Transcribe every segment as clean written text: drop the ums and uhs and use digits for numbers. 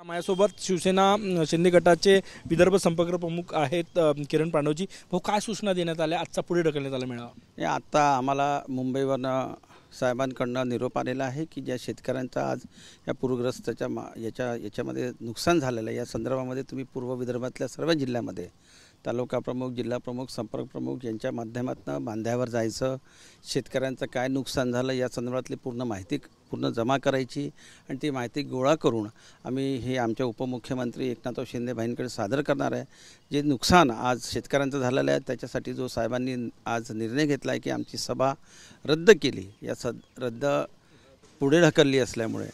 माझ्यासोबत शिवसेना शिंदे गटाचे विदर्भ संपर्क प्रमुख आहेत किरण पांडवजी। भाऊ, काय सूचना देण्यात आल्या, आजचा पुढे ढकलण्यात आला मेळावा? आता आम्हाला मुंबईवरनं साहेबांकडनं निरोप आलेला आहे की ज्या शेतकऱ्यांचा आज या पूरग्रस्ताच्या याच्यामध्ये नुकसान झालेलं आहे, या संदर्भामध्ये तुम्ही पूर्व विदर्भातल्या सर्व जिल्ह्यामध्ये तालुका प्रमुख, जिल्हा प्रमुख, संपर्क प्रमुख यांच्या माध्यमातून बांध्यावर जायचं, शेतकऱ्यांचं काय नुकसान झालं या संदर्भातली पूर्ण माहिती जमा करायची आणि ती माहिती गोळा करून आम्ही हे आमच्या उपमुख्यमंत्री एकनाथराव शिंदे भाईंकडे सादर करणार आहे। जे नुकसान आज शेतकऱ्यांचं झालेलं आहे त्याच्यासाठी जो साहेबांनी आज निर्णय घेतला आहे की आमची सभा रद्द केली, या रद्द पुढे ढकलली असल्यामुळे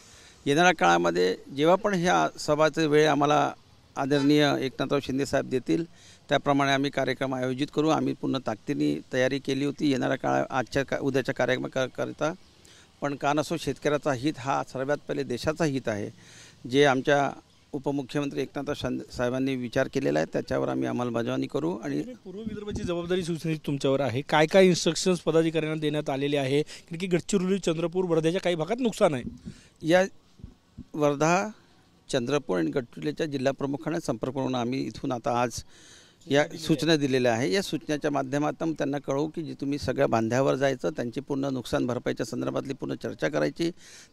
येणाऱ्या काळामध्ये जेव्हा पण ह्या सभाचे वेळ आम्हाला आदरणीय एकनाथराव शिंदे साहेब देतील त्याप्रमाणे आम्ही कार्यक्रम आयोजित करू। आम्ही पूर्ण ताकदीने तयारी केली होती येणाऱ्या उद्याच्या कार्यक्रमाकरिता, पण का नसो शेतकऱ्याचा हित हा सर्वात पहिले देशाचा हित आहे। जे आमच्या उपमुख्यमंत्री एकनाथराव साहेबांनी विचार केलेला आहे त्याच्यावर आम्ही अंमलबजावणी करू। आणि पूर्व विदर्भाची जबाबदारी शिवसेनेची तुमच्यावर आहे, काय काय इन्स्ट्रक्शन्स पदाधिकाऱ्यांना देण्यात आलेले आहे? कारण की गडचिरोली, चंद्रपूर, वर्ध्याच्या काही भागात नुकसान आहे। या वर्धा, चंद्रपूर आणि गडचिरोलीच्या जिल्हा प्रमुखांना संपर्क करून आम्ही इथून आता आज या सूचना दिलेल्या आहे। या सूचनेच्या माध्यमातून त्यांना कळवू की जे तुम्ही सगळ्या बांध्यावर जायचं, त्यांची पूर्ण नुकसान भरपाईच्या संदर्भातली पूर्ण चर्चा करायची,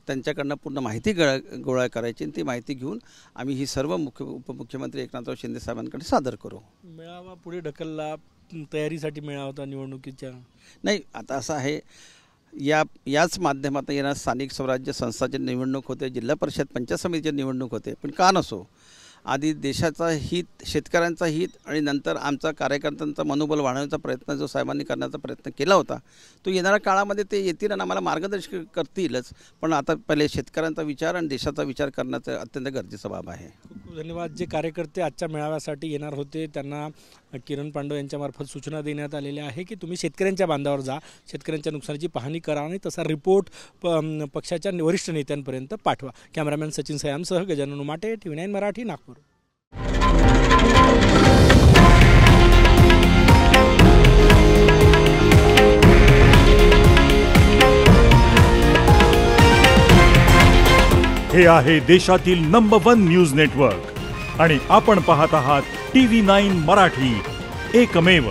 त्यांच्याकडनं पूर्ण माहिती गोळा करायची आणि ती माहिती घेऊन आम्ही ही सर्व उपमुख्यमंत्री एकनाथराव शिंदे साहेबांकडे सादर करू। मेळावा पुढे ढकलला, तयारीसाठी मेळावा होता निवडणुकीच्या? नाही, आता असं आहे याच माध्यमातून येणार स्थानिक स्वराज्य संस्थांची निवडणूक होते, जिल्हा परिषद पंचायत समितीची निवडणूक होते, पण का नसो आधी देशाचा हित, शेतकऱ्यांचा हित आणि नंतर आमचा कार्यकर्त्यांचा मनोबल वाढवण्याचा प्रयत्न जो साहेबांनी करण्याचा प्रयत्न केला होता तो येणाऱ्या काळामध्ये ते येतील आणि आम्हाला मार्गदर्शन करतीलच, पण आता पहिले शेतकऱ्यांचा विचार आणि देशाचा विचार करण्याचं अत्यंत गरजेचं बाब आहे। खूप खूप धन्यवाद। जे कार्यकर्ते आजच्या मेळाव्यासाठी येणार होते त्यांना किरण पांडव यांच्यामार्फत सूचना देण्यात आलेल्या आहे की तुम्ही शेतकऱ्यांच्या बांधावर जा, शेतकऱ्यांच्या नुकसानाची पाहणी करा आणि तसा रिपोर्ट पक्षाच्या वरिष्ठ नेत्यांपर्यंत पाठवा। कॅमेरामॅन सचिन सयामसह गजानन उमाटे, TV9 मराठी, नागपूर। हे आहे देशातील नंबर 1 न्यूज नेटवर्क आणि आपण पाहत आहात TV9 मराठी, एकमेव।